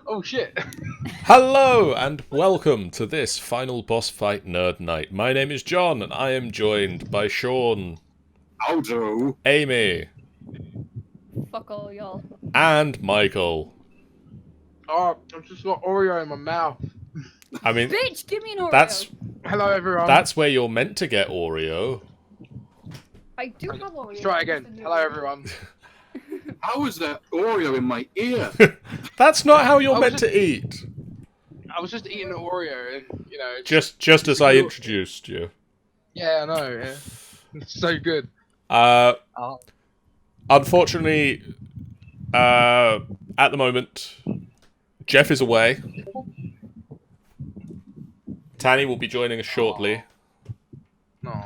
Oh shit! Hello and welcome to this final boss fight nerd night. My name is John and I am joined by Sean, Aldo. Amy, Fuck all y'all. and Michael. Oh, I've just got Oreo in my mouth. I mean, Bitch, give me an Oreo. Hello, everyone. that's where you're meant to get Oreo. I do have Oreo. Let's try again. Hello, everyone. How is that Oreo in my ear? That's not how you're I was meant just- to eat. I was just eating an Oreo, and Just as I introduced you. yeah, I know. Yeah, it's so good. Unfortunately, at the moment, Jeff is away. Tanny will be joining us shortly. No.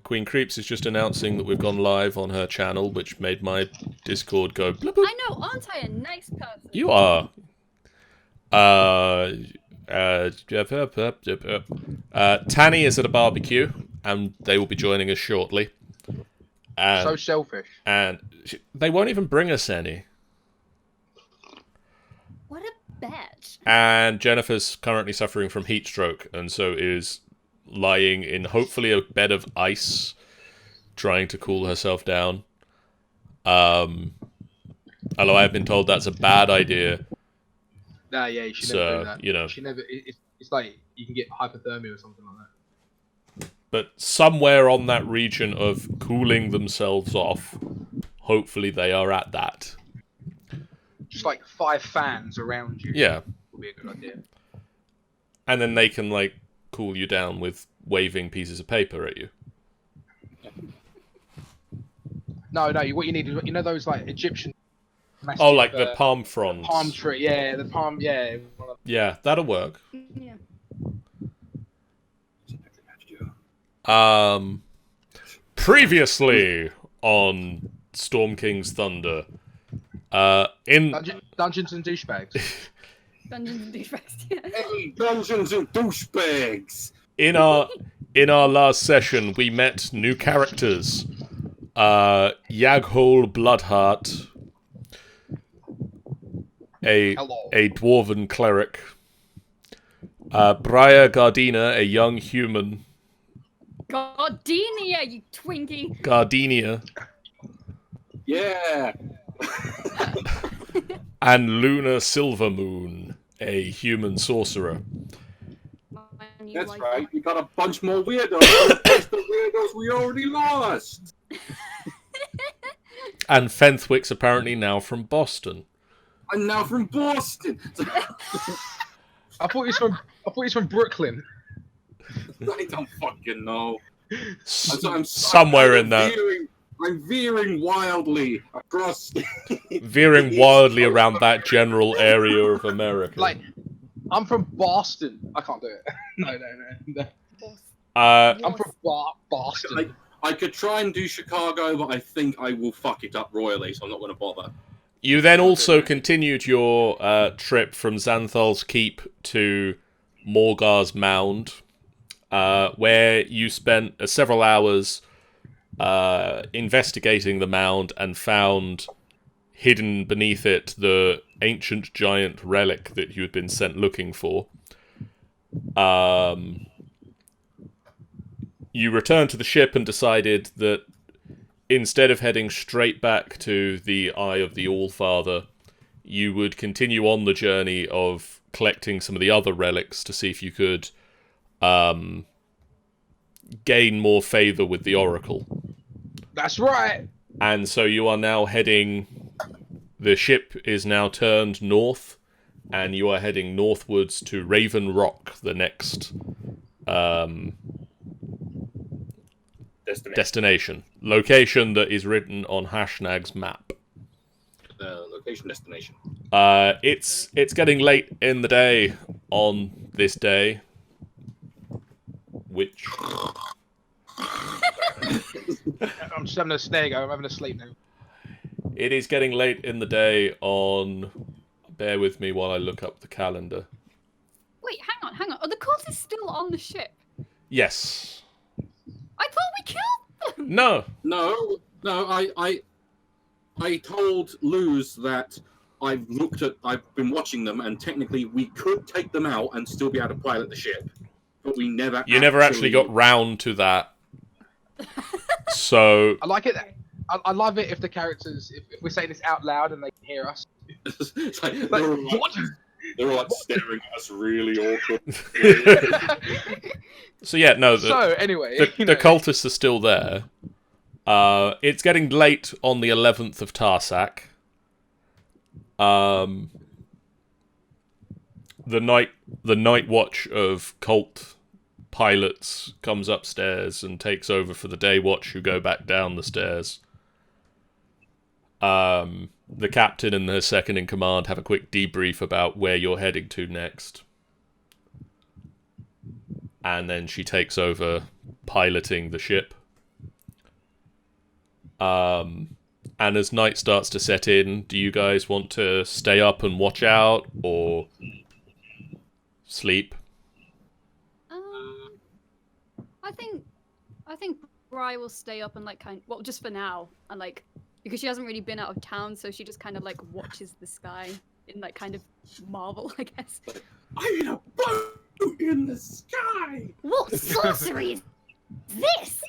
Queen Creeps is just announcing that we've gone live on her channel, which made my Discord go blub, blub. I know, aren't I a nice person? You are. Tanny is at a barbecue, and they will be joining us shortly. So selfish. And they won't even bring us any. What a bitch. And Jennifer's currently suffering from heat stroke, and so is lying in hopefully a bed of ice, trying to cool herself down. Although I have been told that's a bad idea. Nah, yeah, you should So, never do that. you know. She never. It's like you can get hypothermia or something like that. But somewhere on that region of cooling themselves off, hopefully they are at that. Just like 5 fans around you. Yeah. Would be a good idea. And then they can, like, cool you down with waving pieces of paper at you. No, what you need is those like Egyptian. Oh, like the palm fronds. Palm tree, yeah, the palm, yeah. Yeah, that'll work. Yeah. Previously on Storm King's Thunder, in Dungeons and douchebags. Dungeons and Douchebags, yeah. Hey, Dungeons and douchebags! in our last session, we met new characters. Yaghole Bloodheart, a Hello. dwarven cleric. Briar Gardena, a young human. Gardenia, you Twinkie. Gardenia. Yeah! And Luna Silvermoon, a human sorcerer. Man, you That's like right, we got a bunch more weirdos. That's the weirdos we already lost! And Fenthwick's apparently now from Boston. I'm now from Boston! I thought he's from Brooklyn. I don't fucking know. Somewhere in that. I'm veering wildly across. Veering wildly around that general area of America. Like, I'm from Boston. I can't do it. No. boss. I'm from Boston. I could try and do Chicago, but I think I will fuck it up royally, so I'm not going to bother. You then also continued your trip from Xanthal's Keep to Morgar's Mound, where you spent several hours investigating the mound and found hidden beneath it the ancient giant relic that you had been sent looking for. You returned to the ship and decided that instead of heading straight back to the Eye of the Allfather, you would continue on the journey of collecting some of the other relics to see if you could gain more favour with the Oracle. That's right. And so you are now heading... The ship is now turned north, and you are heading northwards to Raven Rock, the next destination. Location that is written on Hashnag's map. Location destination. It's getting late in the day on this day, which... I'm just having a snag. I'm having a sleep now. It is getting late in the day on... Bear with me while I look up the calendar. Wait, hang on. Are the cultists still on the ship? Yes. I thought we killed them! No. No, I told Luz that I've been watching them, and technically we could take them out and still be able to pilot the ship, but we never. You never actually got round to that. So I like it. I love it if the characters, if we're saying this out loud and they can hear us. It's like, Like, what? They're all like staring at us really awkward. so yeah, no. So anyway, The cultists are still there. It's getting late on the 11th of Tarsak. The night watch of cult pilots comes upstairs and takes over for the day watch, who go back down the stairs. The captain and the second in command have a quick debrief about where you're heading to next. And then she takes over piloting the ship. And as night starts to set in, do you guys want to stay up and watch out, or sleep? I think Bri will stay up and like just for now, and like because she hasn't really been out of town, so she just kind of like watches the sky in like kind of marvel, I guess. I'm in a boat in the sky. What sorcery is this?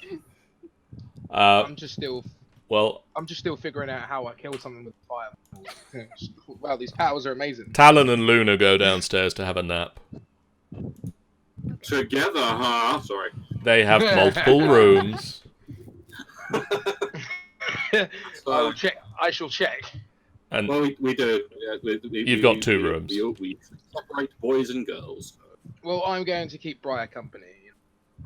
I'm just still Well, figuring out how I killed something with fire. Wow, these powers are amazing. Talon and Luna go downstairs to have a nap. Together, huh? Sorry. They have multiple rooms. I shall check. And Well, we do. Yeah, You've got two rooms. We separate boys and girls. Well, I'm going to keep Briar company.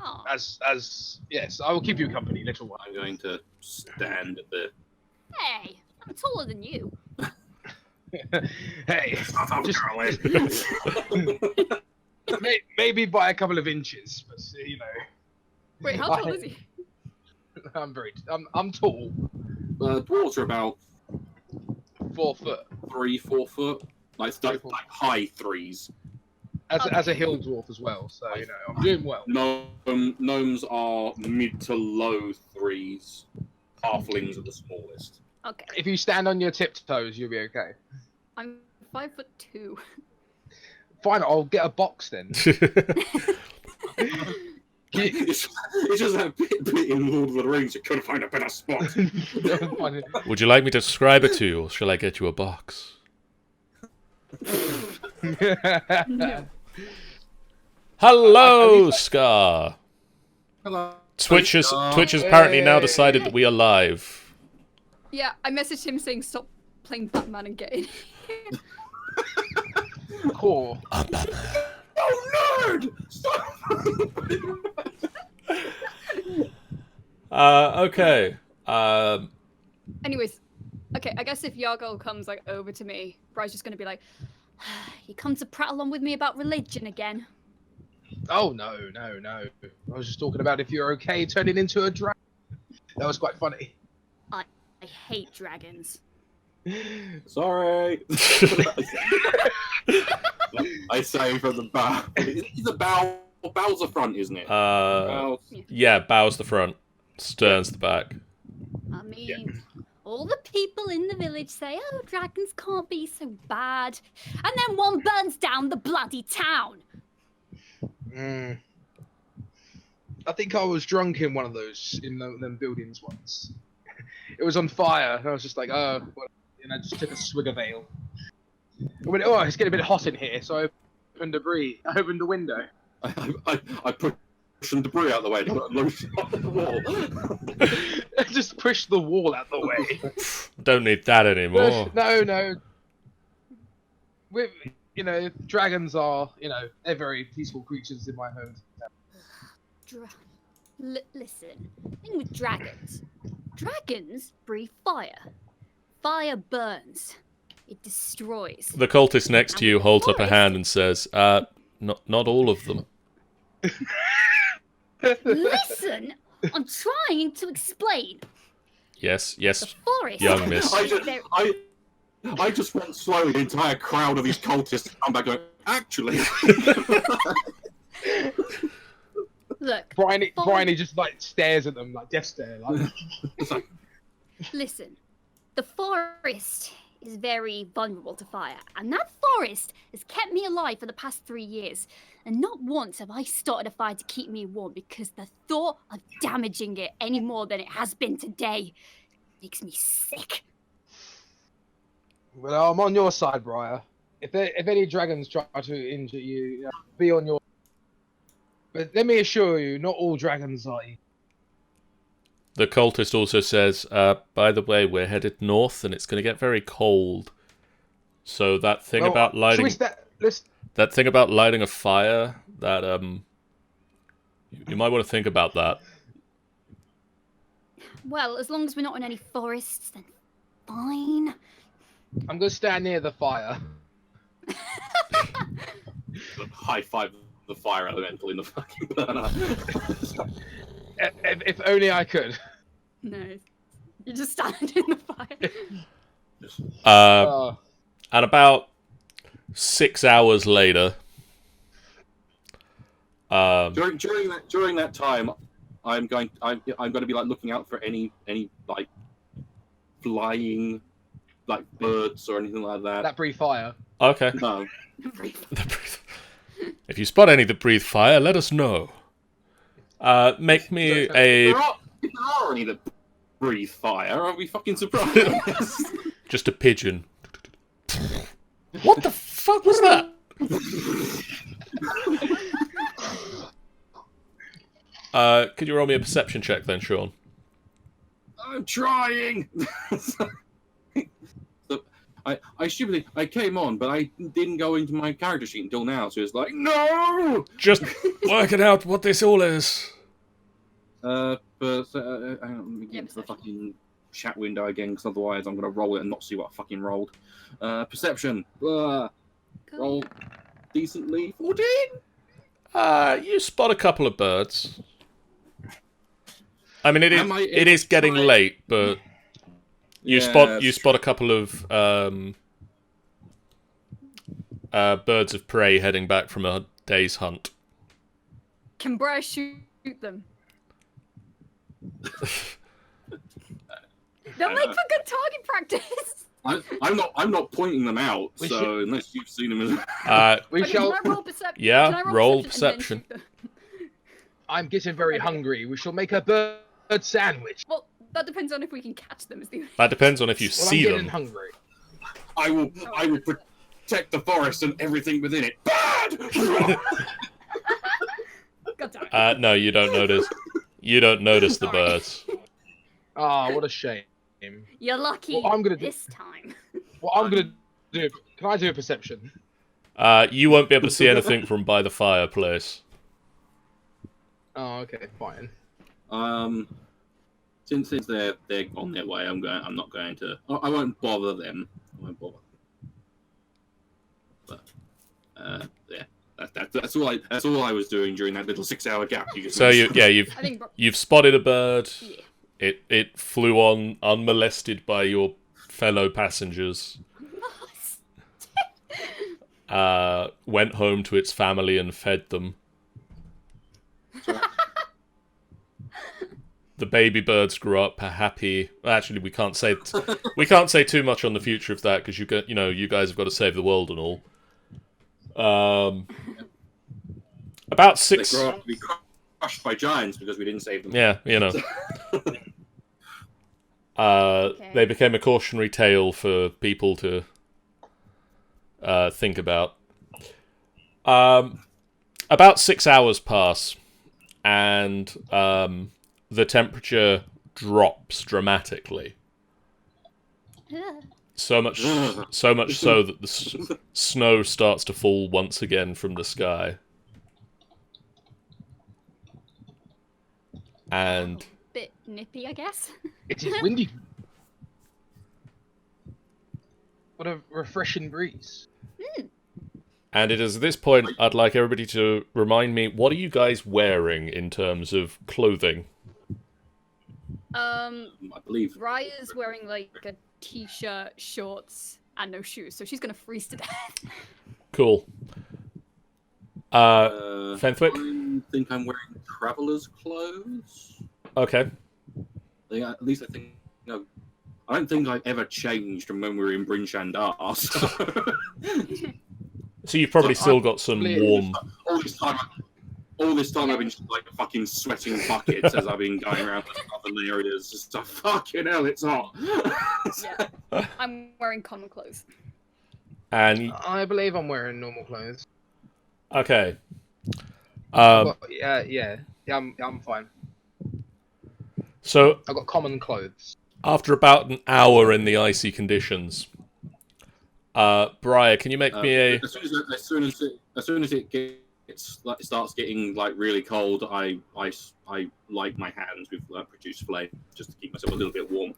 Aw. As yes, I will keep you company, little one. I'm going to stand at the. Hey, I'm taller than you. Hey, maybe by a couple of inches, but you know. Wait, how tall is he? I'm tall. Dwarves are about 4 foot. 3-4 foot, like high threes. As a hill dwarf as well, so you know I'm doing well. Gnomes are mid to low threes. Halflings are the smallest. Okay, If you stand on your tiptoes, you'll be okay. I'm 5'2". Fine, I'll get a box then. It's just that bit in Lord of the Rings. You couldn't find a better spot. would you like me to describe it to you, or shall I get you a box? No. Hello, Scar. Hello. Twitch has apparently now decided that we are live. Yeah, I messaged him saying stop playing Batman and get in. Cool. Oh, nerd! Stop! Okay. Anyways, okay, I guess if Yargo comes like over to me, Bri's just gonna be like, "You come to prattle on with me about religion again?" Oh no. I was just talking about if you're okay turning into a dragon. That was quite funny. I hate dragons. Sorry. I say from the bow. It's a bow. Bow's the front, isn't it? Yeah, bow's the front, stern's the back. I mean, all the people in the village say, "Oh, dragons can't be so bad," and then one burns down the bloody town. I think I was drunk in one of those in them buildings once. It was on fire, and I was just like, oh, and I just took a swig of ale. I went, oh, it's getting a bit hot in here, so I opened the window. I pushed some debris out of the way. On the wall. I just pushed the wall out the way. Don't need that anymore. No. Dragons are, they're very peaceful creatures in my home. Listen, the thing with dragons breathe fire. Fire burns. It destroys. The cultist next to you holds up a hand and says, not all of them. Listen, I'm trying to explain. Yes, The forest. young miss. I just went slowly. The entire crowd of these cultists come back going, actually. Look, Bryony just like stares at them like death stare. Like. listen, the forest is very vulnerable to fire, and that forest has kept me alive for the past 3 years. And not once have I started a fire to keep me warm because the thought of damaging it any more than it has been today makes me sick. Well, I'm on your side, Briar. If any dragons try to injure you, be on your. But let me assure you, not all dragons are evil. The cultist also says, by the way, we're headed north and it's going to get very cold. So that thing about lighting... That thing about lighting a fire, that, you might want to think about that. Well, as long as we're not in any forests, then fine. I'm going to stand near the fire. High five the fire elemental in the fucking burner. if only I could. No. You just stand in the fire. And about 6 hours later... during that time, I'm going to be like looking out for any like flying like birds or anything like that. That breathe fire. Okay. No. If you spot any that breathe fire, let us know. Make me a... There are any that breathe fire. Are we fucking surprised? Just a pigeon. What the fuck was that? Could you roll me a perception check then, Sean? I'm trying. I came on, but I didn't go into my character sheet until now, so it's like, no! Just working out what this all is. But hang on, let me get into the fucking chat window again, because otherwise I'm going to roll it and not see what I fucking rolled. Perception. Roll decently. 14? You spot a couple of birds. I mean, it is getting late, but you spot a couple of birds of prey heading back from a day's hunt. Can Briar shoot them? They'll make for good target practice. I'm not pointing them out, unless you've seen them. Can I roll perception? Yeah, roll perception. I'm getting very hungry. We shall make a bird sandwich. Well, that depends on if we can catch them. That depends on if you see them. I'm getting hungry. I will protect the forest and everything within it. Bad. No, you don't notice. You don't notice the birds. Oh, what a shame. You're lucky this time. What I'm gonna do? Can I do a perception? You won't be able to see anything from by the fireplace. Oh, okay, fine. Since they're on their way, I'm not going to. I won't bother them. I won't bother. But yeah, that's all I was doing during that little 6-hour gap. You've spotted a bird. Yeah. It flew on unmolested by your fellow passengers. Went home to its family and fed them. The baby birds grew up happy. Actually, we can't say too much on the future of that because you guys have got to save the world and all. About 6. They grow up to be crushed by giants because we didn't save them. Yeah, They became a cautionary tale for people to think about. About 6 hours pass, and the temperature drops dramatically. So much so that the snow starts to fall once again from the sky. And bit nippy, I guess. It is windy. What a refreshing breeze. And it is at this point I'd like everybody to remind me, what are you guys wearing in terms of clothing? I believe Raya's wearing like a t-shirt, shorts, and no shoes, so she's gonna freeze to death. Cool. Fenthwick? I think I'm wearing traveler's clothes. Okay. At least I think I don't think I've ever changed from when we were in Bryn Shandar. So, So you've probably still got some warm. all this time I've been just like fucking sweating buckets as I've been going around the other areas. Just like, fucking hell, it's hot. Yeah. I'm wearing common clothes. And I believe I'm wearing normal clothes. okay. But, yeah, I'm fine. So I've got common clothes. after about an hour in the icy conditions, Briar, can you make me a? As soon as it gets like, starts getting like really cold, I light my hands with produce flame just to keep myself a little bit warm.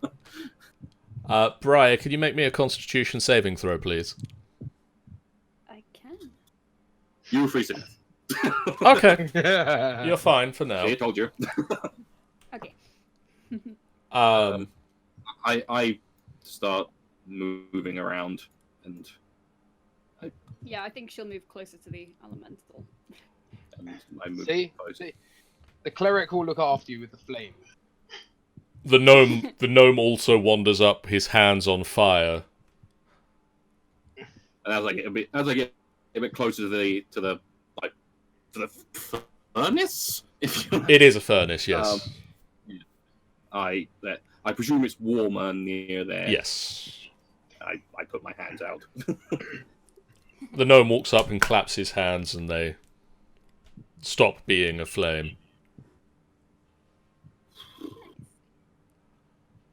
Briar, can you make me a Constitution saving throw, please? I can. You were free to death. Okay, you're fine for now. I told you. Okay. I start moving around and Yeah, I think she'll move closer to the elemental. I move. See, the cleric will look after you with the flame. The gnome also wanders up, his hands on fire. And as I get a bit closer to the furnace, if you It is a furnace, yes. I presume it's warmer near there. Yes. I put my hands out. The gnome walks up and claps his hands, and they stop being a flame.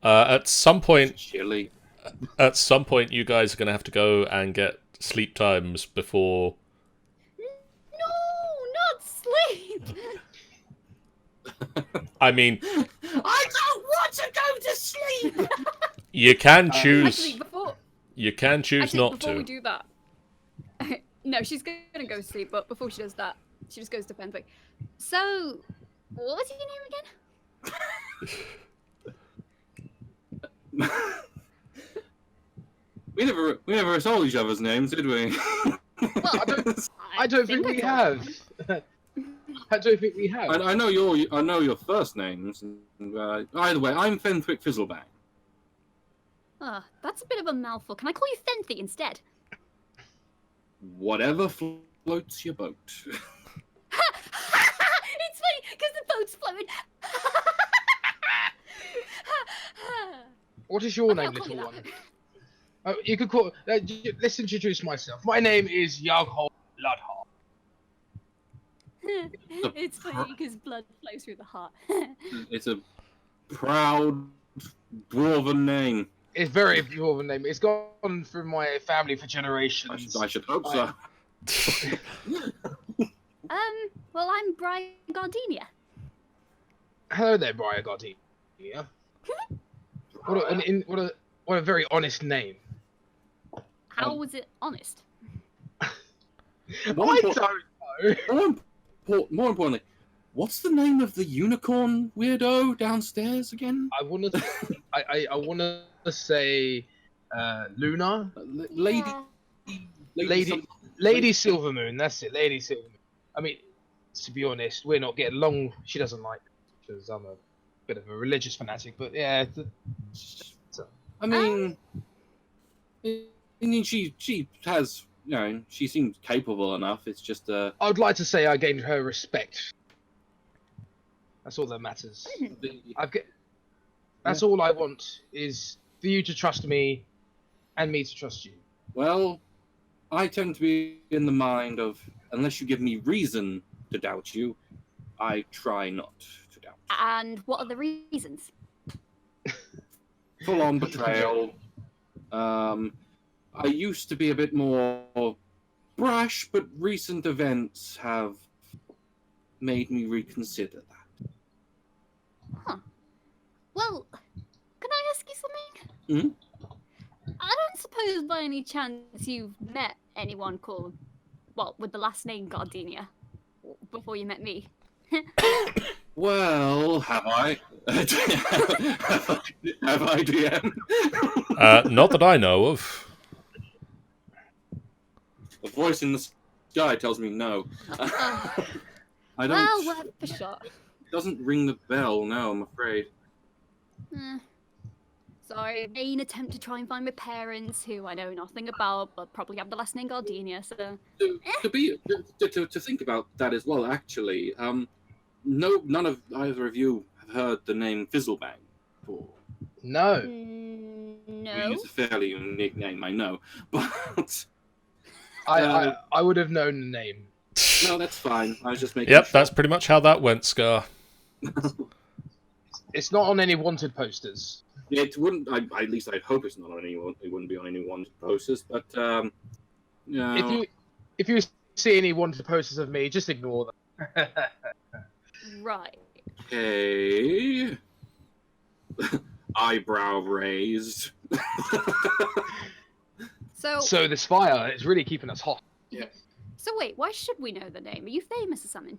At some point, Chilly. you guys are going to have to go and get sleep times before. No, not sleep. I mean, I don't want to go to sleep. you can choose. Actually, Not before to. we do that, no, she's gonna go to sleep. But before she does that, she just goes to Fenthwick. So, what's your name again? We never told each other's names, did we? Well, I don't think we have. I don't think we have. I know your first names. Either way, I'm Fenthwick Fizzlebang. Ah, that's a bit of a mouthful. Can I call you Fenthy instead? Whatever floats your boat. It's funny because the boat's floating. What is your Okay, name, I'll call little you one? that. Oh, you could call. Let's introduce myself. My name is Yarghol Bloodheart. It's funny because blood flows through the heart. It's a proud dwarven name. It's very dwarven name. It's gone through my family for generations. I should hope so. Well, I'm Brian Gardenia. Hello there, Briar Gardenia. What a very honest name. How was it honest? I don't know. More importantly, what's the name of the unicorn weirdo downstairs again? I wanna say Luna. Lady Lady Silvermoon. That's it, Lady Silvermoon. I mean, to be honest, we're not getting along. She doesn't like because I'm a bit of a religious fanatic. But yeah, I mean, she has, you know, she seems capable enough. It's just I would like to say I gained her respect. That's all that matters. That's all I want is for you to trust me, and me to trust you. Well, I tend to be in the mind of, unless you give me reason to doubt you, I try not to doubt. And what are the reasons? Full-on betrayal. I used to be a bit more brash, but recent events have made me reconsider that. Huh. Well, can I ask you something? Hmm? I don't suppose by any chance you've met anyone called, well, with the last name Gardenia before you met me? Well, have I? have I, DM? Not that I know of. The voice in the sky tells me no. I don't. Well, worth a shot. Doesn't ring the bell, no, I'm afraid. Sorry, vain attempt to try and find my parents, who I know nothing about, but probably have the last name Gardenia, so... To think about that as well, actually, none of either of you have heard the name Fizzlebang before. No. I mean, No. it's a fairly unique name, I know, but I would have known the name. no, that's fine. I was just making Yep, sure. that's pretty much how that went, Scar. It's not on any wanted posters. It wouldn't. At least I hope it's not on anyone. It wouldn't be on any wanted posters. But no. If you see any wanted posters of me, just ignore them. Right. Okay. Eyebrow raised. So this fire is really keeping us hot. So wait, why should we know the name? Are you famous or something?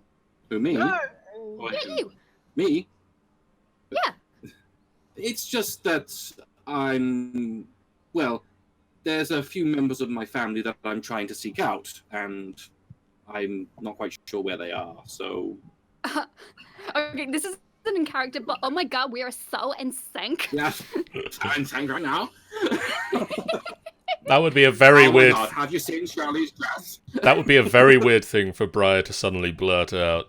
Who, me? No. Yeah, you. Me? Yeah. It's just that well, there's a few members of my family that I'm trying to seek out, and I'm not quite sure where they are, so... Okay, this is in character, but oh my god, we are so in sync. Yeah, I'm in sync right now. That would be a very oh weird... My God, have you seen Shirley's dress? That would be a very weird thing for Briar to suddenly blurt out.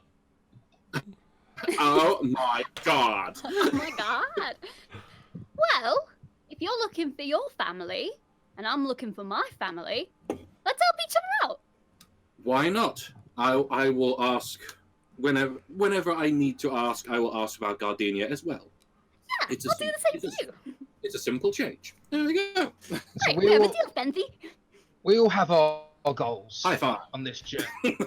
Oh my God. Oh my god. Well, if you're looking for your family, and I'm looking for my family, let's help each other out. Why not? I will ask whenever I need to ask. I will ask about Gardenia as well. Yeah, It's I'll do the same for you. It's a simple change. There we go. Right, we have a deal, Fenthwick. We all have our goals High five. on this journey.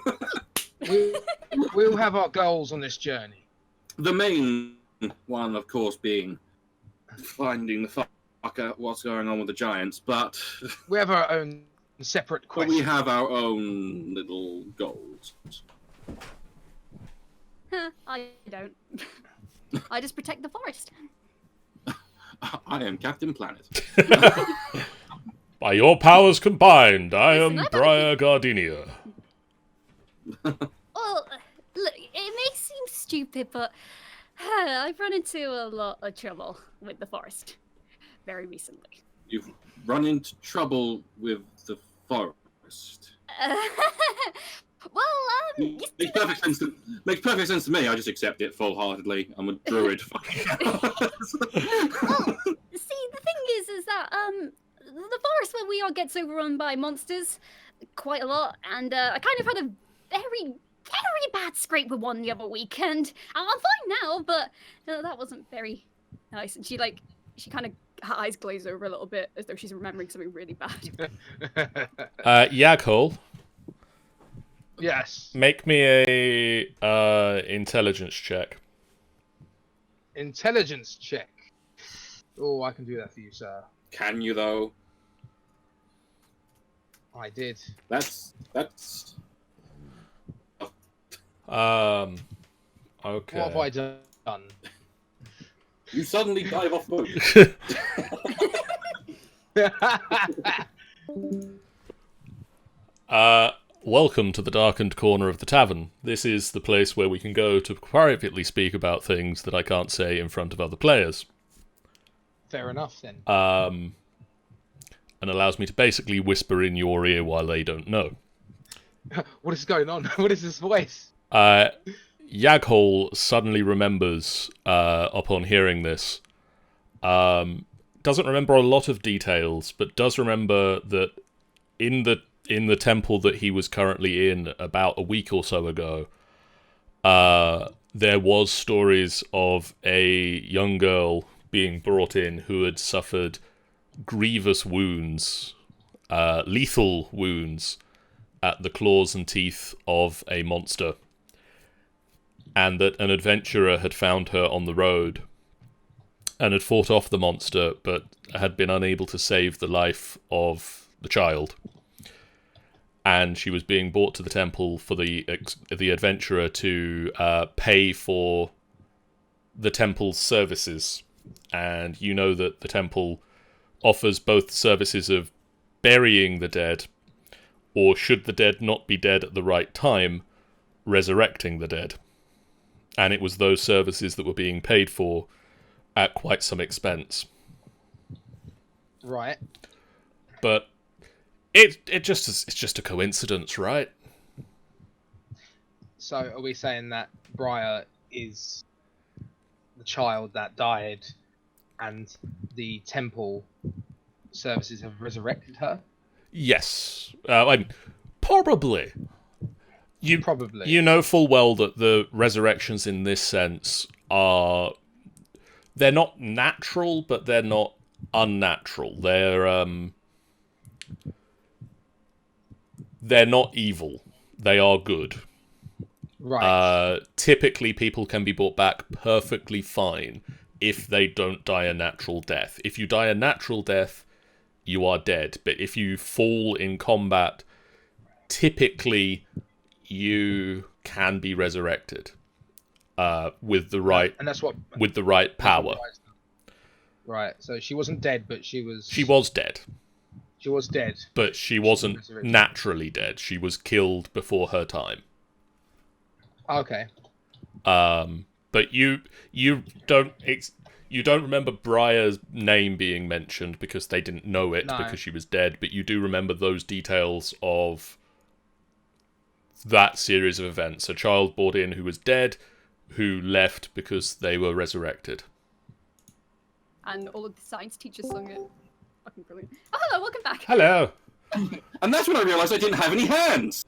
we all have our goals on this journey. The main one, of course, being finding the fuck out what's going on with the giants, but We have our own separate we quests. have our own little goals. I don't. I just protect the forest. I am Captain Planet. By your powers combined, I Listen, am I've Briar Gardenia. Well, look, it may seem stupid, but I've run into a lot of trouble with the forest very recently. You've run into trouble with the forest. Well, you Makes perfect sense. Makes perfect sense to me. I just accept it full-heartedly. I'm a druid. Well, see, the thing is that the forest where we are gets overrun by monsters quite a lot, and I kind of had a very bad scrape with one the other weekend. I'm fine now, but that wasn't very nice. And she kind of, her eyes glaze over a little bit as though she's remembering something really bad. Yaghole, Yes. make me a intelligence check. Intelligence check. Oh, I can do that for you, sir. Can you though? I did. That's. Okay. What have I done? You suddenly dive off boat. Welcome to the darkened corner of the tavern. This is the place where we can go to privately speak about things that I can't say in front of other players. Fair enough, then. And allows me to basically whisper in your ear while they don't know. What is going on? What is this voice? Yaghole suddenly remembers, upon hearing this, doesn't remember a lot of details, but does remember that in the temple that he was currently in about a week or so ago, there was stories of a young girl being brought in who had suffered grievous wounds, lethal wounds, at the claws and teeth of a monster, and that an adventurer had found her on the road and had fought off the monster, but had been unable to save the life of the child. And she was being brought to the temple for the adventurer to pay for the temple's services. And you know that the temple offers both services of burying the dead, or should the dead not be dead at the right time, resurrecting the dead. And it was those services that were being paid for at quite some expense. Right. But it's just a coincidence, right? So are we saying that Briar is the child that died, and the temple services have resurrected her? Yes. I mean, probably. Probably. You know full well that the resurrections in this sense are... They're not natural, but they're not unnatural. They're not evil. They are good. Right. Typically, people can be brought back perfectly fine if they don't die a natural death. If you die a natural death, you are dead. But if you fall in combat, typically you can be resurrected with the right And that's what with the right power. Right. So she wasn't dead, but she was. She was dead, She was dead. but she wasn't resurrected. naturally dead. She was killed before her time. Okay. But you don't remember Briar's name being mentioned because they didn't know it because she was dead. But you do remember those details of that series of events. A child brought in who was dead, who left because they were resurrected. And all of the science teachers sung it. Fucking brilliant. Oh, hello, welcome back. Hello. And that's when I realised I didn't have any hands.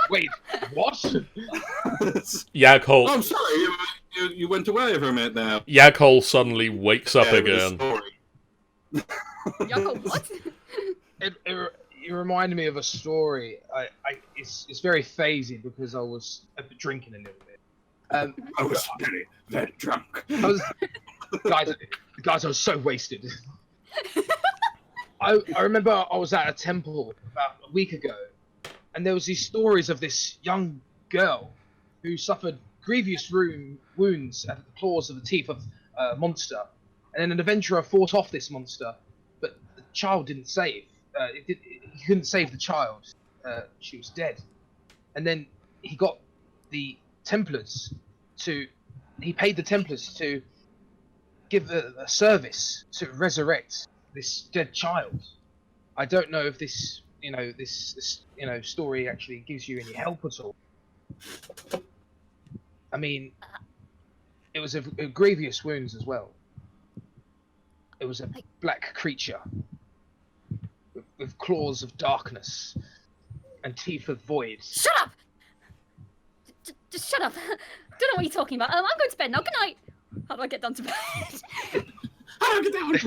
Wait, what? Yaghol. Oh, I'm sorry, you went away for a minute there. Yaghol suddenly wakes up Yeah, with a again. story. Yaghol, what? It reminded me of a story. It's very phasey because I was drinking a little bit. I was very, very drunk. Guys, I was so wasted. I remember I was at a temple about a week ago, and there was these stories of this young girl who suffered grievous wounds at the claws of the teeth of a monster, and then an adventurer fought off this monster, but the child didn't save. He couldn't save the child. She was dead, and then he got the Templars he paid the Templars to give a service to resurrect this dead child. I don't know if this story actually gives you any help at all. I mean, it was a grievous wounds as well. It was a black creature with claws of darkness and teeth of void. Shut up! Just shut up. Don't know what you're talking about. I'm going to bed now. Good night. How do I get down to bed? How do I get down?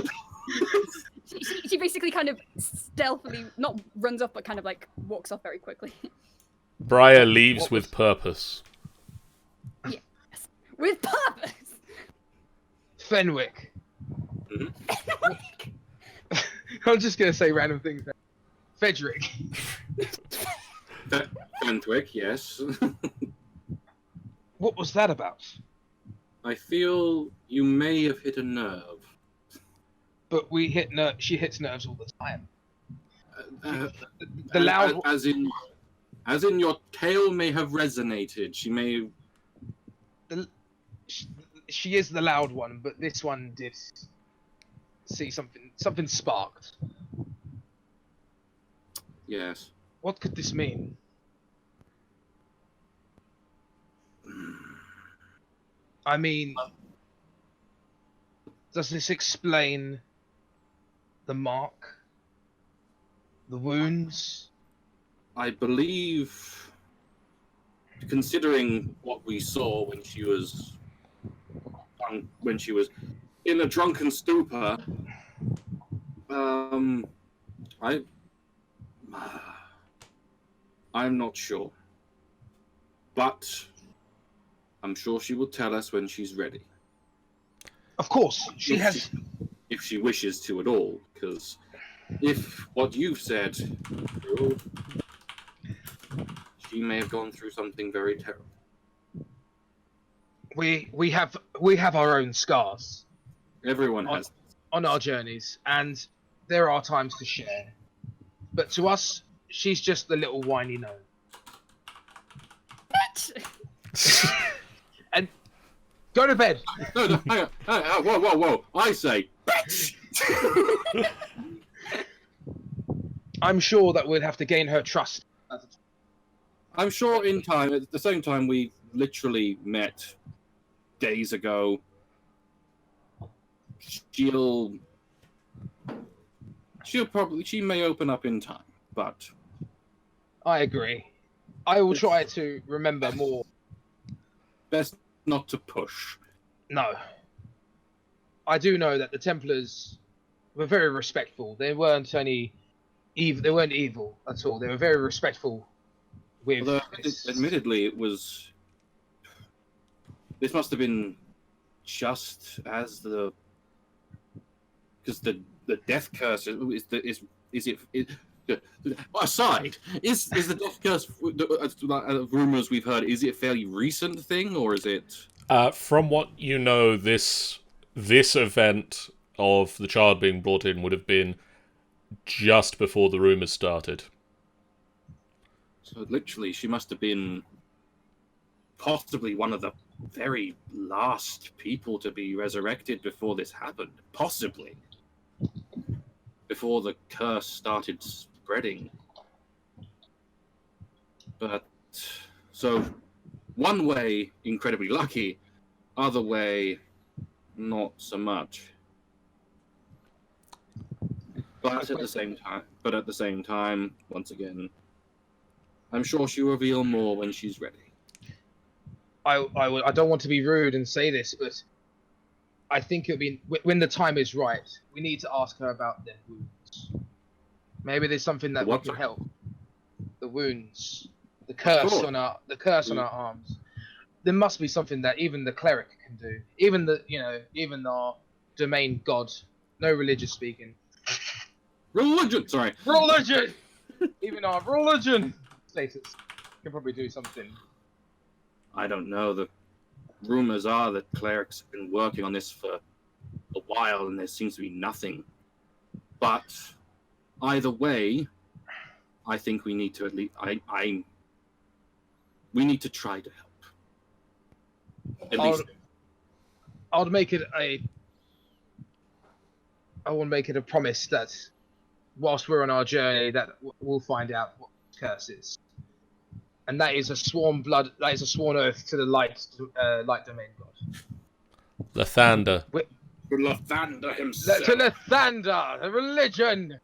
She basically kind of stealthily, not runs off, but kind of like walks off very quickly. Briar leaves with purpose. Yes. With purpose! Fenwick. Mm-hmm. I'm just gonna say random things now. Fedric. Fenthwick, yes. What was that about? I feel you may have hit a nerve. But she hits nerves all the time. The as, loud. as in your tale may have resonated. She may. She is the loud one, but this one did see something. Something sparked. Yes. What could this mean? I mean, does this explain the mark? The wounds? I believe, considering what we saw when she was in a drunken stupor, I'm not sure, but I'm sure she will tell us when she's ready. Of course, she has. If she wishes to at all, because if what you've said, she may have gone through something very terrible. We have our own scars. Everyone has. On our journeys, and there are times to share. But to us, she's just the little whiny gnome. And go to bed. No, hang on. Whoa. I say, bitch! I'm sure that we'd have to gain her trust. I'm sure in time, at the same time we literally met days ago, she may open up in time, but I agree. I will try to remember more. best not to push. No. I do know that the Templars were very respectful. They weren't evil. They weren't evil at all. They were very respectful. Although, admittedly, this must have been just as because the death curse is aside. Is the death curse rumors we've heard? Is it a fairly recent thing, or is it? From what you know, this event of the child being brought in would have been just before the rumors started. So literally, she must have been possibly one of the very last people to be resurrected before this happened. Possibly. Before the curse started spreading. But, so, one way, incredibly lucky, other way, not so much. But at the same time, once again, I'm sure she'll reveal more when she's ready. I don't want to be rude and say this, but I think it'll be when the time is right. We need to ask her about their wounds. Maybe there's something that we can help. The wounds, the curse on our arms. There must be something that even the cleric can do. Even our domain god, no religious speaking. Religion. Even our religion status can probably do something. I don't know. The rumors are that clerics have been working on this for a while, and there seems to be nothing. But either way, I think we need to at least. We need to try to help. At least. I want to make it a promise that whilst we're on our journey, that we'll find out what the curse is. And that is a sworn oath to the light domain god. Lathander. To Lathander himself. To Lathander, the religion.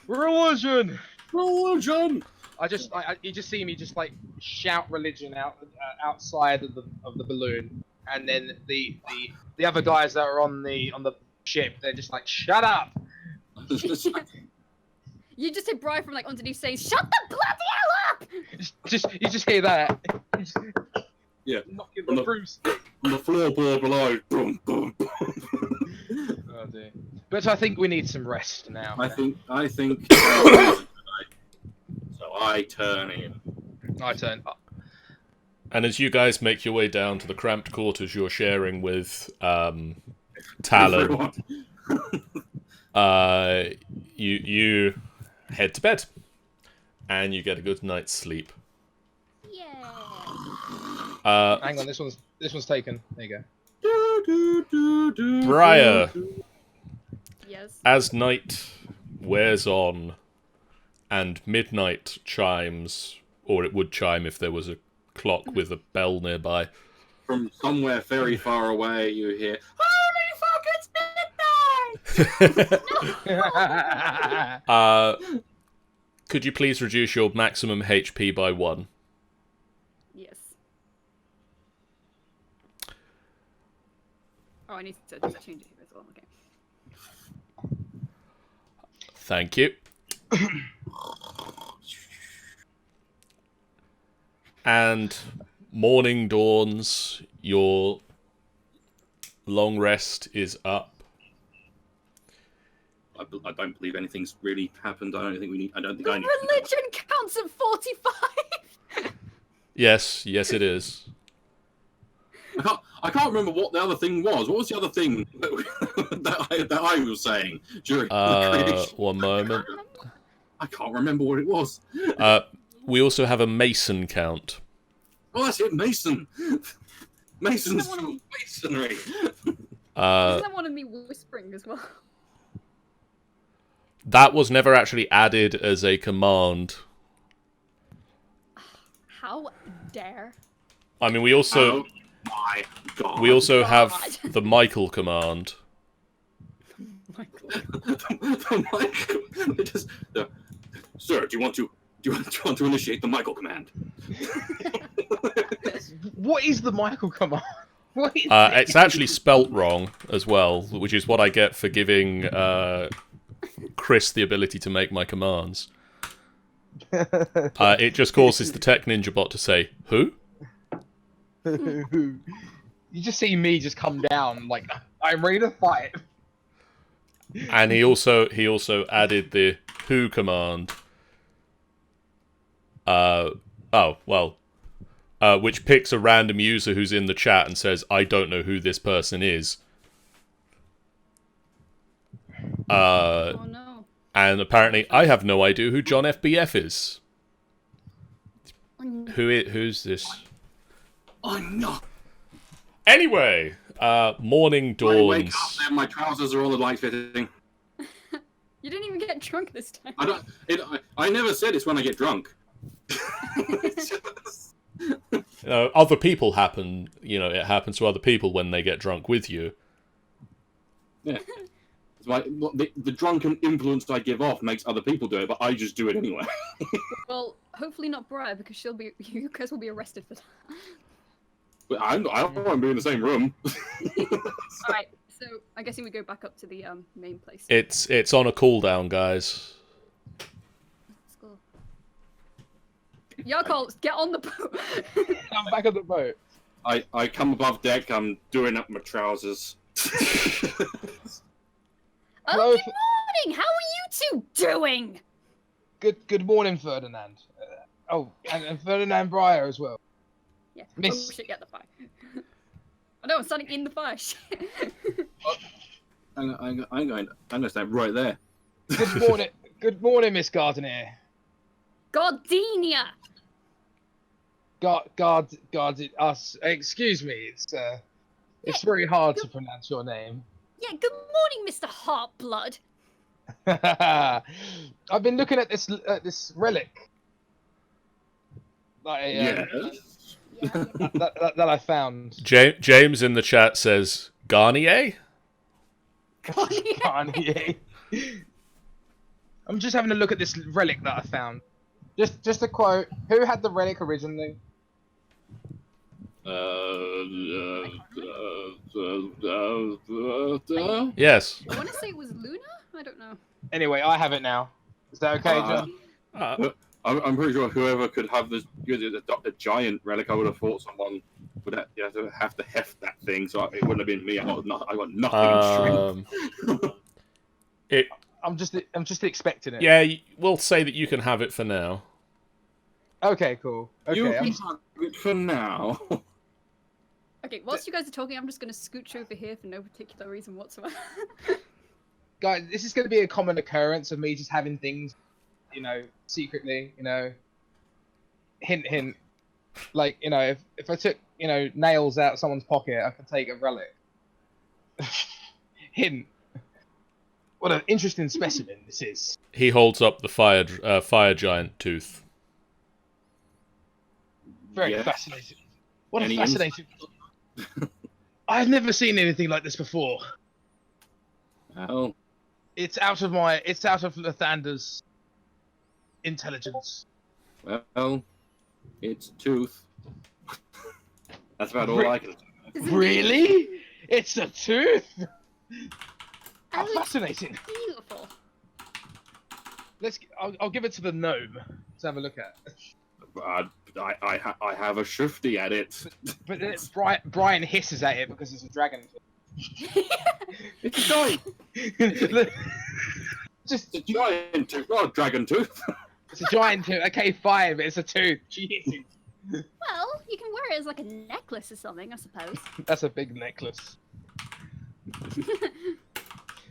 Religion. You just see me just like shout religion outside of the balloon, and then the other guys that are on the ship, they're just like, shut up. You just hear Brian from like underneath saying, "Shut the bloody hell up!" You just hear that. Yeah. Knocking the broomstick. On the floorboard below. Boom, boom, boom. Oh dear. But I think we need some rest now. I think. So I turn in. I turn up. And as you guys make your way down to the cramped quarters you're sharing with Talon, you head to bed, and you get a good night's sleep. Yeah. Hang on, this one's taken. There you go. Briar, Yes. as night wears on, and midnight chimes, or it would chime if there was a clock with a bell nearby. From somewhere very far away, you hear, "Holy fuck, it's midnight!" Could you please reduce your maximum HP by 1? Yes. Oh, I need to change it here as well. Okay. Thank you. And morning dawns, your long rest is up. I don't believe anything's really happened. I don't think I need. Religion counts at 45. Yes, it is. I can't remember what the other thing was. What was the other thing that I was saying during the creation? One moment. I can't remember what it was. We also have a Mason count. Oh, that's it, Mason. Mason's masonry. Isn't that one of me whispering as well? That was never actually added as a command. How dare? I mean, we also Oh my god. have God. the Michael command. Michael. The Michael. Sir, do you want to initiate the Michael command? What is the Michael command? What is It's actually spelt wrong as well, which is what I get for giving Chris the ability to make my commands. It just causes the Tech Ninja bot to say, "Who?" You just see me just come down like I'm ready to fight. And he also added the "Who" command. Which picks a random user who's in the chat and says, "I don't know who this person is." Oh no. And apparently, I have no idea who John FBF is. Oh, no. Who's this? Oh no. Anyway, morning I wake up dawns. and my trousers are all the light fitting. You didn't even get drunk this time. I never said it's when I get drunk. Other people happen. It happens to other people when they get drunk with you. Yeah. It's like the drunken influence I give off makes other people do it, but I just do it anyway. Well, hopefully not Briar, because you guys will be arrested for that. But I don't want to be in the same room. Alright, so I'm guessing we go back up to the main place. It's on a cooldown, guys. Let's go. Yarkol, get on the boat! I'm back on the boat. I come above deck, I'm doing up my trousers. Oh, Hello, good morning! How are you two doing? Good morning, Ferdinand. And Ferdinand Breyer as well. Yeah. Miss- Oh shit, get the fire. Oh no, I'm standing in the fire. Shit. I'm going to stand right there. Good morning, good morning, Miss Gardenier. Gardenia! Us. Excuse me. It's very hard to pronounce your name. Yeah, good morning, Mr. Heartblood. I've been looking at this relic. Yes. Yeah. that I found. James in the chat says, "Garnier." Kanye. I'm just having a look at this relic that I found. Just a quote. Who had the relic originally? Yes. I want to say it was Luna? I don't know. Anyway, I have it now. Is that okay, John? I'm pretty sure whoever could have this a giant relic, I would have thought someone would have to heft that thing, so it wouldn't have been me. I got nothing in strength. I'm just expecting it. Yeah, we'll say that you can have it for now. Okay, cool. You Okay. can have it for now. Okay, whilst you guys are talking, I'm just going to scooch over here for no particular reason whatsoever. Guys, this is going to be a common occurrence of me just having things, secretly, hint, hint. Like, if I took, nails out of someone's pocket, I could take a relic. Hint. What an interesting specimen this is. He holds up the fire giant tooth. Very Yeah. fascinating. What Any a fascinating... I've never seen anything like this before. Oh, It's out of Lathander's intelligence. well, it's tooth. That's about all I can say. Really? It's a tooth? How Oh, it's fascinating. beautiful. I'll give it to the gnome to have a look at. I have a shifty at it. But then Brian hisses at it because it's a dragon. It's a giant. Just It's a giant tooth, not a dragon tooth. it's a giant tooth. Okay, fine, but it's a tooth. Jeez. Well, you can wear it as like a necklace or something, I suppose. That's a big necklace.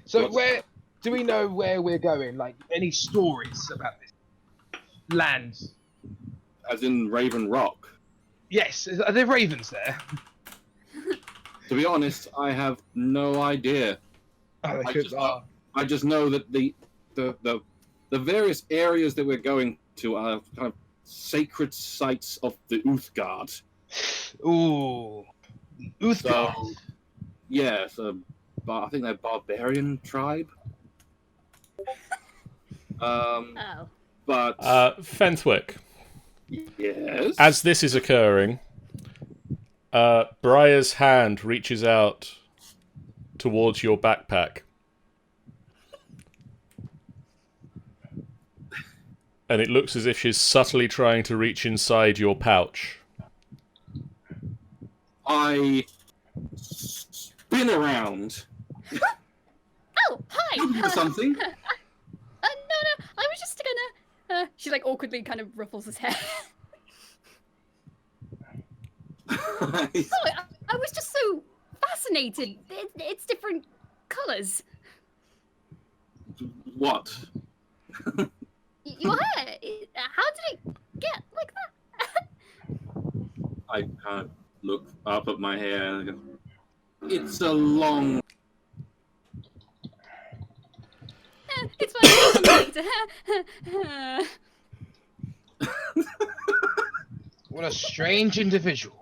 So where do we know where we're going? Like any stories about this land? As in Raven Rock. Yes. Are there ravens there? To be honest, I have no idea. Oh, they I could, just know that the various areas that we're going to are kind of sacred sites of the Uthgard. Ooh. Uthgard. So, yeah, I think they're a barbarian tribe. Oh. But Fenthwick, yes, as this is occurring, Briar's hand reaches out towards your backpack. And it looks as if she's subtly trying to reach inside your pouch. I spin around. Oh, hi! Looking for something. No, I was just gonna... she, like, awkwardly kind of ruffles his hair. I was just so fascinated. It's different colours. What? Your hair, how did it get like that? I kind of look up at my hair and I go, it's a long... It's fine. What a strange individual.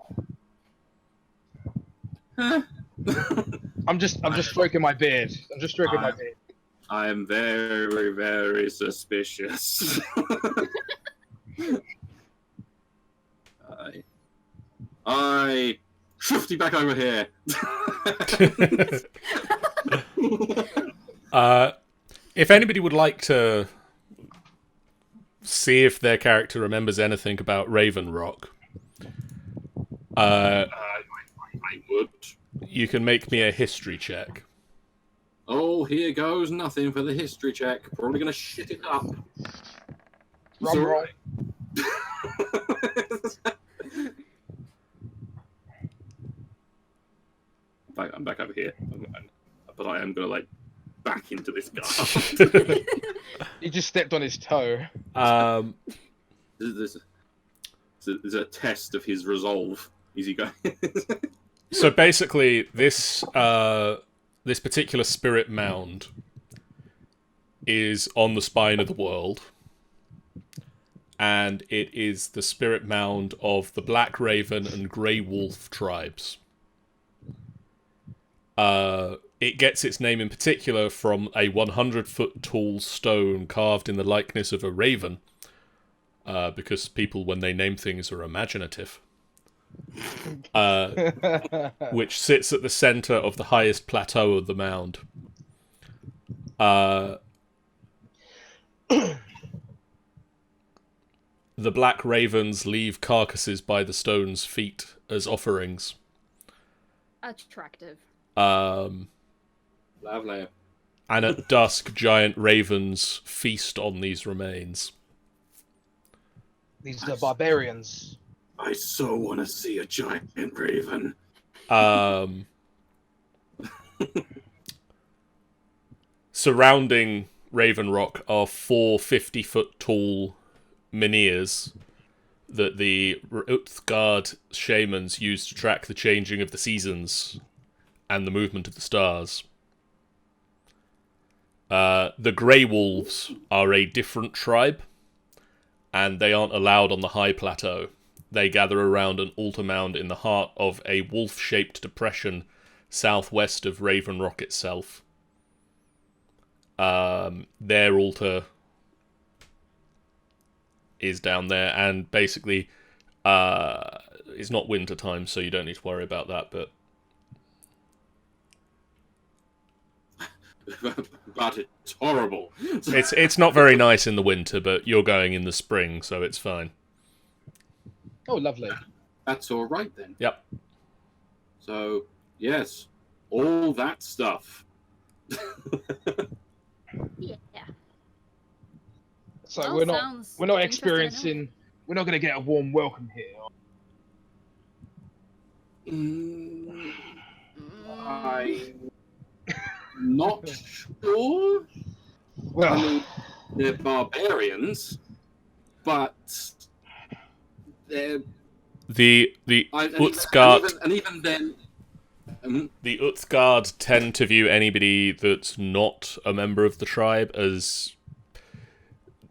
I'm just stroking my beard. I'm just stroking my beard. I am very, very suspicious. I shift you back over here. If anybody would like to see if their character remembers anything about Raven Rock, I would. you can make me a history check. Oh, here goes nothing for the history check. Probably gonna shit it up. Rum roll. I'm back over here, but I am gonna back into this guy. He just stepped on his toe. There's a test of his resolve. Is he going? So basically, this particular spirit mound is on the spine of the world, and it is the spirit mound of the Black Raven and Grey Wolf tribes. It gets its name in particular from a 100-foot tall stone carved in the likeness of a raven, because people, when they name things, are imaginative. Which sits at the center of the highest plateau of the mound. The Black Ravens leave carcasses by the stone's feet as offerings. Attractive. Lovely. And at dusk, giant ravens feast on these remains. These are barbarians. I so want to see a giant raven. Surrounding Raven Rock are 4 50-foot tall menhirs that the Uthgard shamans use to track the changing of the seasons and the movement of the stars. The Grey Wolves are a different tribe, and they aren't allowed on the high plateau. They gather around an altar mound in the heart of a wolf-shaped depression southwest of Raven Rock itself. Their altar is down there, and basically it's not winter time, so you don't need to worry about that, but But it's horrible. it's not very nice in the winter, but you're going in the spring, so it's fine. Oh, lovely. That's all right then. Yep. So, yes, all that stuff. Yeah. So Well, we're not sounds we're not interesting enough. experiencing. We're not going to get a warm welcome here. I'm not sure. Well, I mean, they're barbarians, but they're The and Uthgard even then, The Uthgard tend to view anybody that's not a member of the tribe as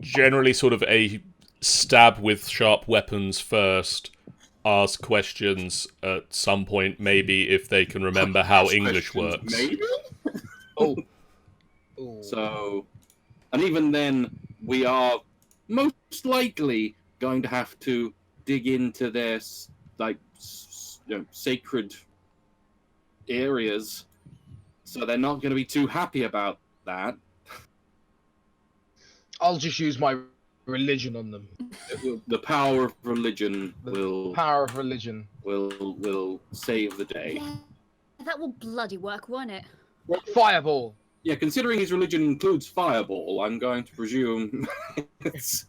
generally sort of a stab with sharp weapons first, ask questions at some point, maybe if they can remember how Ask English questions, works. Maybe? Oh. Ooh. So, and even then, we are most likely going to have to dig into their sacred areas. So they're not going to be too happy about that. I'll just use my religion on them. The power of religion The power of religion. will save the day. Yeah, that will bloody work, won't it? Fireball. Yeah, considering his religion includes fireball, I'm going to presume it's...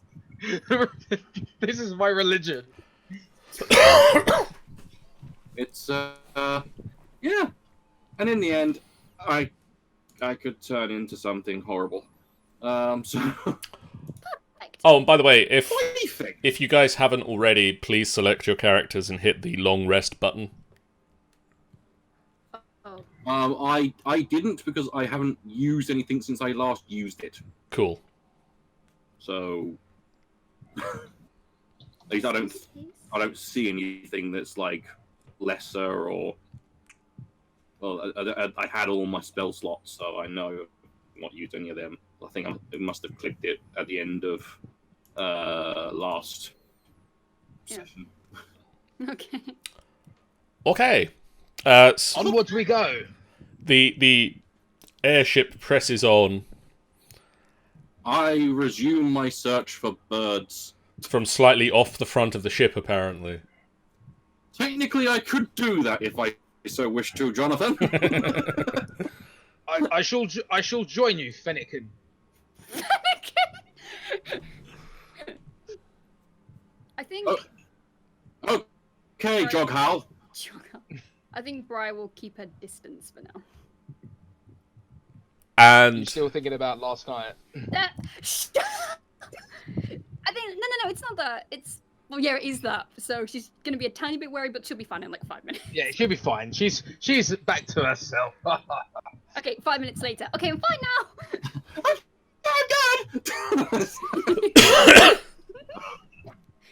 This is my religion. It's yeah. And in the end, I could turn into something horrible. So Oh, and by the way, plaything. if you guys haven't already, please select your characters and hit the long rest button. Oh. I didn't because I haven't used anything since I last used it. Cool. So at least I don't see anything that's like lesser or. Well, I had all my spell slots, so I know I've not used any of them. I think I must have clicked it at the end of last session. Okay. Okay. Onwards we go. The airship presses on I resume my search for birds. from slightly off the front of the ship, apparently. Technically, I could do that if I so wish to, Jonathan. I shall join you, Fenthwick. I think. Okay, Joghal. I think Bri will keep her distance for now. You And still thinking about last night? I think no, it's not that. It's well, yeah, it is that. So she's gonna be a tiny bit worried, but she'll be fine in like 5 minutes. Yeah, she'll be fine. She's back to herself. Okay, 5 minutes later. Okay, I'm fine now. I'm good.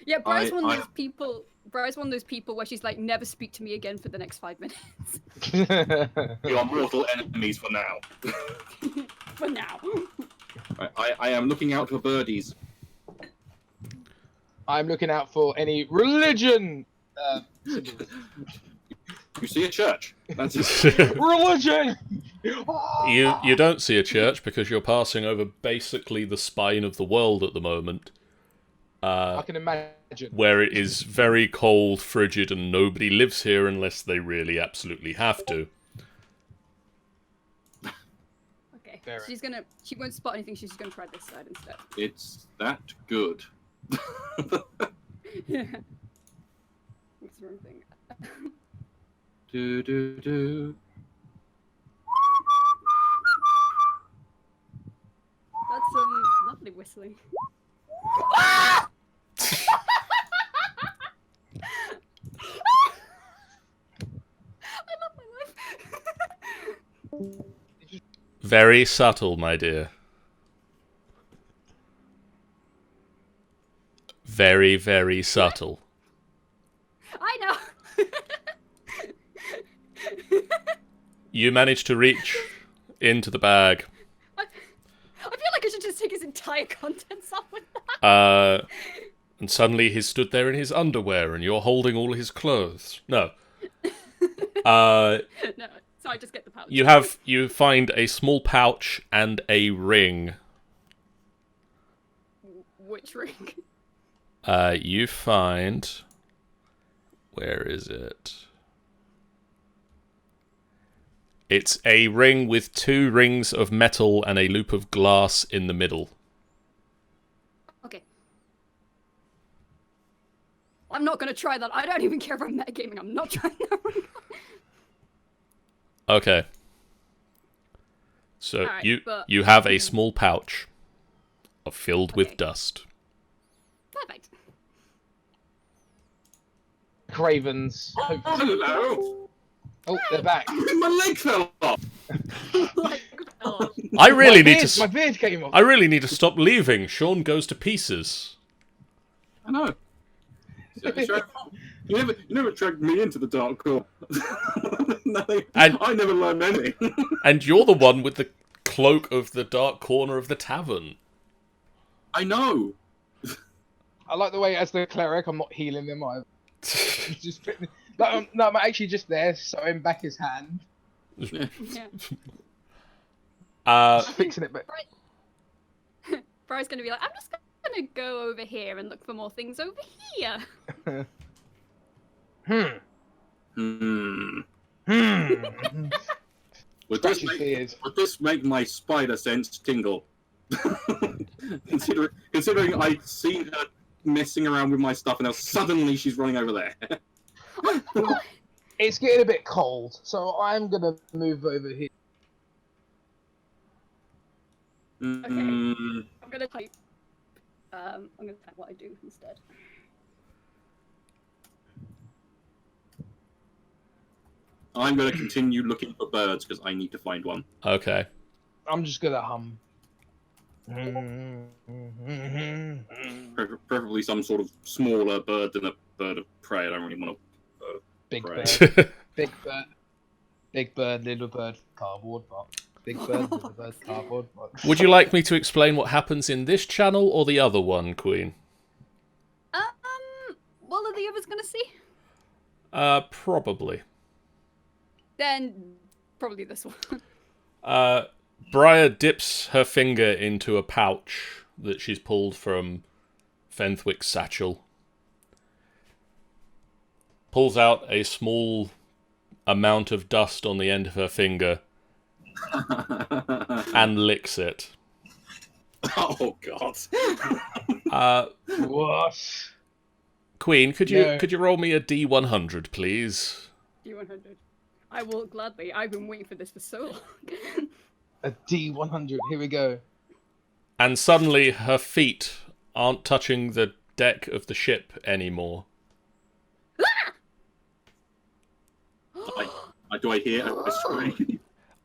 Yeah, Bri's one of those people. Bri's one of those people where she's like, never speak to me again for the next 5 minutes. We are mortal enemies for now. For now. I am looking out for birdies. I'm looking out for any religion. Symbols. You see a church. That's it. Religion. you don't see a church because you're passing over basically the spine of the world at the moment. I can imagine. Where it is very cold, frigid, and nobody lives here unless they really absolutely have to. Okay. Fair She won't spot anything, she's just gonna try this side instead. It's that good. Yeah. What's the wrong thing? Do do do. That's lovely whistling. I love my life. Very subtle, my dear. Very, very subtle. I know. You managed to reach into the bag. I feel like I should just take his entire contents off with that. And suddenly he stood there in his underwear and you're holding all his clothes. No. No, so I just get the pouch. You find a small pouch and a ring. Which ring? You find... Where is it? It's a ring with 2 rings of metal and a loop of glass in the middle. Okay. I'm not gonna try that. I don't even care about metagaming. I'm not trying that ring. Okay. So Alright, you have a small pouch filled with Okay. dust. Perfect. Cravens. Hello. Oh, they're back. My leg fell off. Like, oh. I really my need beard, to. My beard came off. I really need to stop leaving. Sean goes to pieces. I know. You never dragged me into the dark core. I never learned anything. And you're the one with the cloak of the dark corner of the tavern. I know. I like the way, as the cleric, I'm not healing them. I'm just putting, no, I'm actually just there, sewing back his hand, Yeah. just fixing it back. Briar's gonna be like, I'm just gonna go over here and look for more things over here. Would Scratch his beard. this make my spider sense tingle? considering I see her messing around with my stuff, and now suddenly she's running over there. It's getting a bit cold, so I'm gonna move over here. I'm gonna type. I'm gonna type what I do instead. I'm going to continue looking for birds because I need to find one. Okay. I'm just gonna hum. Preferably some sort of smaller bird than a bird of prey. I don't really want to. Big Right. bird, big bird, big bird, little bird, cardboard box. Big bird, little bird, cardboard box. Would you like me to explain what happens in this channel or the other one, Queen? What are the others gonna see? Probably. Then probably this one. Briar dips her finger into a pouch that she's pulled from Fenthwick's satchel. Pulls out a small amount of dust on the end of her finger and licks it. Oh God! What? Queen, could you roll me a D100, please? D100. I will gladly. I've been waiting for this for so long. A D100. Here we go. And suddenly her feet aren't touching the deck of the ship anymore. Do I hear a scream?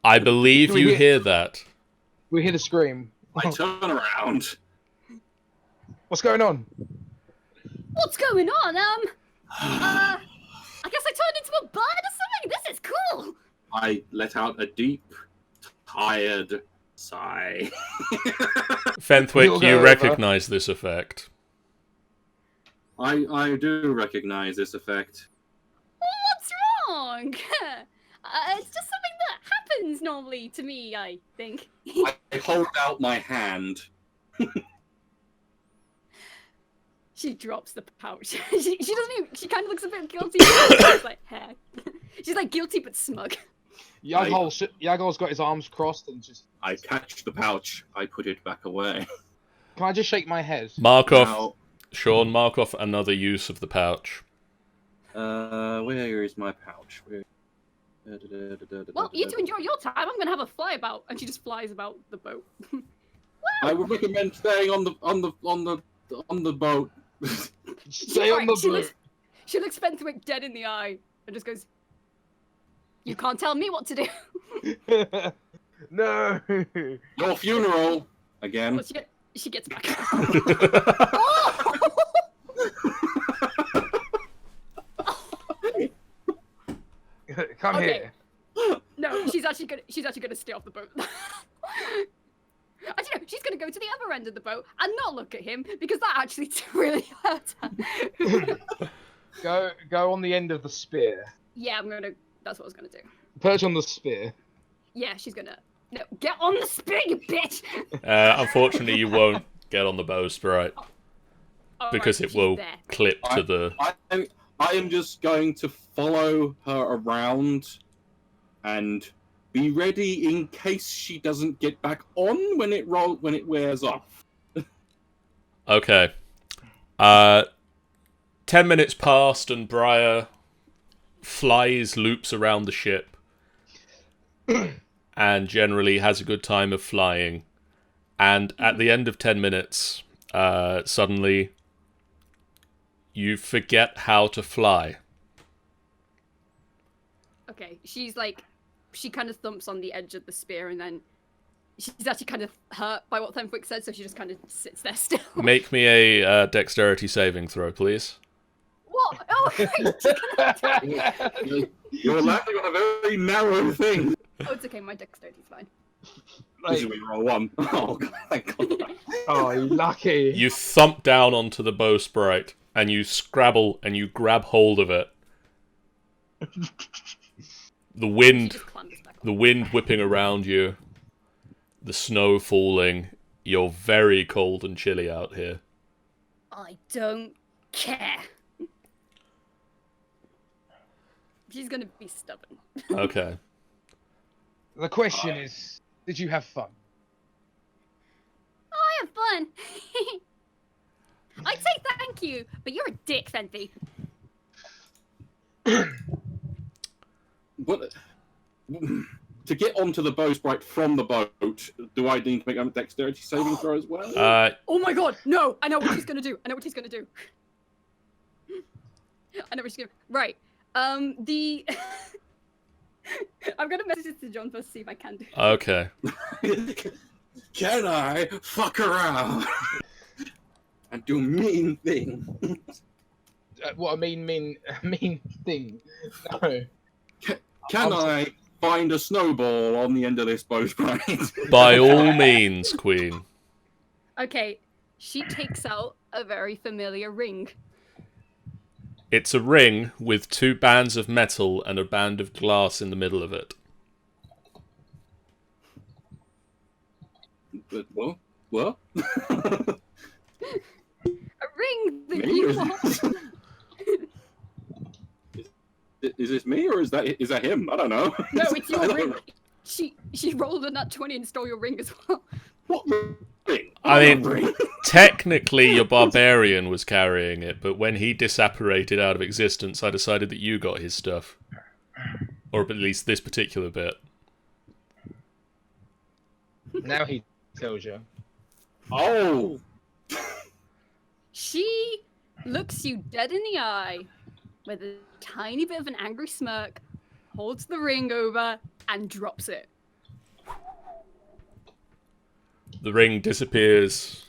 I believe you hear that. We hear the scream. I turn around. What's going on? What's going on? I guess I turned into a bird or something. This is cool. I let out a deep, tired sigh. Fenthwick, You'll go you over. recognize this effect. I do recognize this effect. What's wrong? It's just something that happens normally to me, I think. I hold out my hand. She drops the pouch. she doesn't even. She kind of looks a bit guilty. She's like, heck. She's like guilty but smug. Yagol's got his arms crossed and just. I catch the pouch. I put it back away. Can I just shake my head? Mark off, Now, Sean, mark off another use of the pouch. where is my pouch? Well, you two enjoy your time. I'm gonna have a fly about, and she just flies about the boat. I would recommend staying on the boat. Stay on the boat. She looks Fenthwick dead in the eye and just goes, "You can't tell me what to do." No. Your funeral again. Well, she gets back. Come Okay. here. No, she's actually gonna stay off the boat. Actually, no, she's gonna go to the other end of the boat and not look at him because that actually really hurt her. Go on the end of the spear. Yeah, that's what I was gonna do. Perch on the spear. Yeah, she's gonna. No, get on the spear, you bitch! Unfortunately, you won't get on the bowsprit because Alright, it will she's there. clip to the. I am just going to follow her around and be ready in case she doesn't get back on when it wears off. Okay. 10 minutes passed and Briar flies loops around the ship and generally has a good time of flying. And at the end of 10 minutes, suddenly you forget how to fly. Okay, she's like, she kind of thumps on the edge of the spear, and then she's actually kind of hurt by what Fenthwick said, so she just kind of sits there still. Make me a dexterity saving throw, please. What? Oh, You're landing on a very narrow thing. oh, it's okay. My dexterity's fine. This is when you roll 1. Oh, God, thank God. Oh, you lucky. You thump down onto the bowsprit, and you scrabble, and you grab hold of it. The She wind just clambers back on. The wind whipping around you, the snow falling, you're very cold and chilly out here. I don't care. She's gonna be stubborn. Okay. The question is, did you have fun? Oh, I have fun. I'd say thank you, but you're a dick, Fenty. But to get onto the bowsprit from the boat, do I need to make a dexterity saving throw as well? Oh my god, no! I know what she's gonna do. I know what she's gonna do. I know what she's gonna. Right. I'm gonna message this to John first to see if I can do. Okay. Can I fuck around and do mean things? What a mean thing. No. Can I find a snowball on the end of this bowsprit? By all means, Queen. Okay, she takes out a very familiar ring. It's a ring with 2 bands of metal and a band of glass in the middle of it. What? A ring that Me you or want. is this me or is that him? I don't know. No, it's I your don't ring. know. She rolled a nat 20 and stole your ring as well. What ring? I mean, Ring? technically your barbarian was carrying it, but when he disapparated out of existence, I decided that you got his stuff. Or at least this particular bit. Now he tells you. Oh, She looks you dead in the eye with a tiny bit of an angry smirk, holds the ring over, and drops it. The ring disappears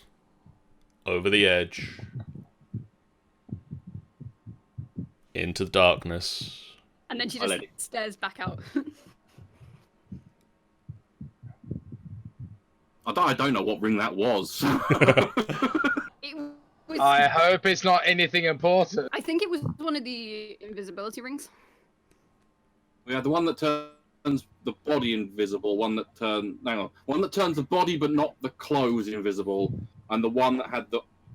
over the edge into the darkness. And then she I'll just let it- stares back out. I don't know what ring that was. It was, I hope it's not anything important. I think it was one of the invisibility rings. We had the one that turns the body invisible, one that turns the body but not the clothes invisible, and the one that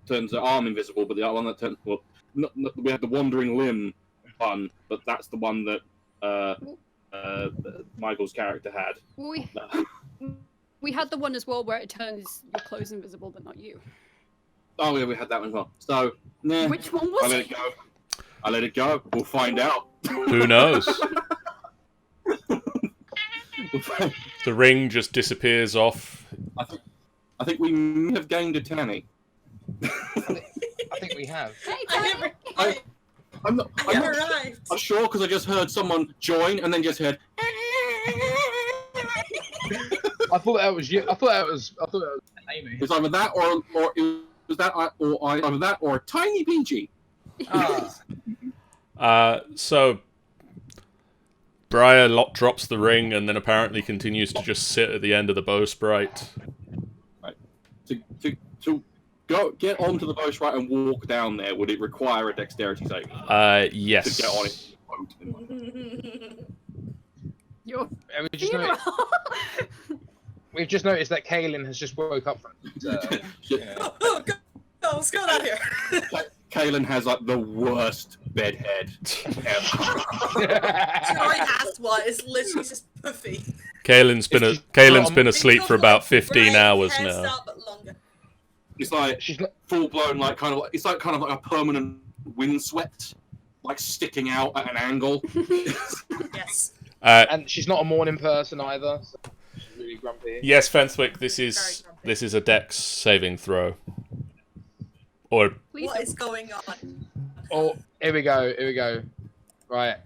turns the arm invisible, but the one that turns we had the wandering limb one, but that's the one that Michael's character had. We had the one as well where it turns your clothes invisible but not you. Oh yeah, we had that one as well. So nah, Which one I was let it? it go. I let it go. We'll find out. Who knows? We'll find- The ring just disappears off. I think we may have gained a tanny. I think we have. Hey, I Tony! have, I'm not I have arrived. not sure because I just heard someone join and then just heard. I thought that was you. I thought that was Amy. It's either that or it was that either that or a tiny PG. So Briar drops the ring and then apparently continues to just sit at the end of the bowsprit. To go get onto the bowsprit and walk down there, would it require a dexterity saving Yes. to get on it? You're And we've just noticed that Kaylin has just woke up from it. Yeah. Oh, God. Oh, what's going on here? Kaylin has like the worst bedhead ever. She already has one. It's literally just puffy. Kaylin's been asleep for about 15 hours Hairstyle, now. but longer. It's like She's not. full blown, like kind of like a permanent windswept, like sticking out at an angle. Yes. And she's not a morning person either. So she's really grumpy. Yes, Fenthwick, this is a dex saving throw. Or please. What is going on? Oh, here we go. Right.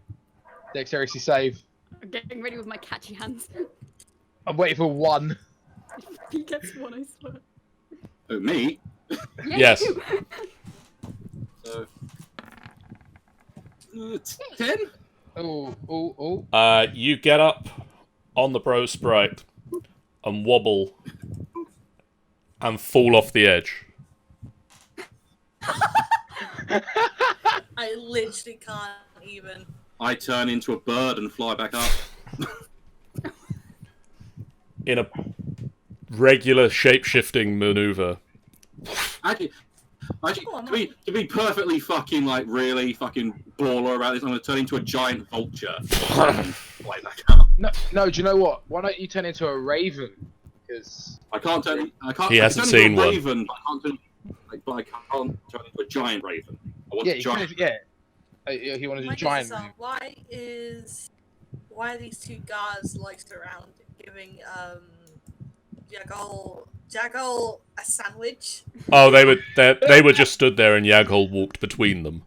Dexterity save. I'm getting ready with my catchy hands. I'm waiting for one. He gets one, I swear. Oh, me? Yeah, Yes. you. So, 10? Oh. You get up on the Bro Sprite and wobble and fall off the edge. I literally can't even. I turn into a bird and fly back up. In a regular shape-shifting maneuver. Actually, to be perfectly fucking, like, really fucking baller about this, I'm going to turn into a giant vulture and fly back up. No, do you know what? Why don't you turn into a raven? Because I can't. He hasn't seen into a one. raven, but I can't turn into a giant raven. I want yeah, a giant. he wanted a My giant. guess is, why are these two guards like around giving Jackal a sandwich? Oh, they were just stood there and Yaghol walked between them.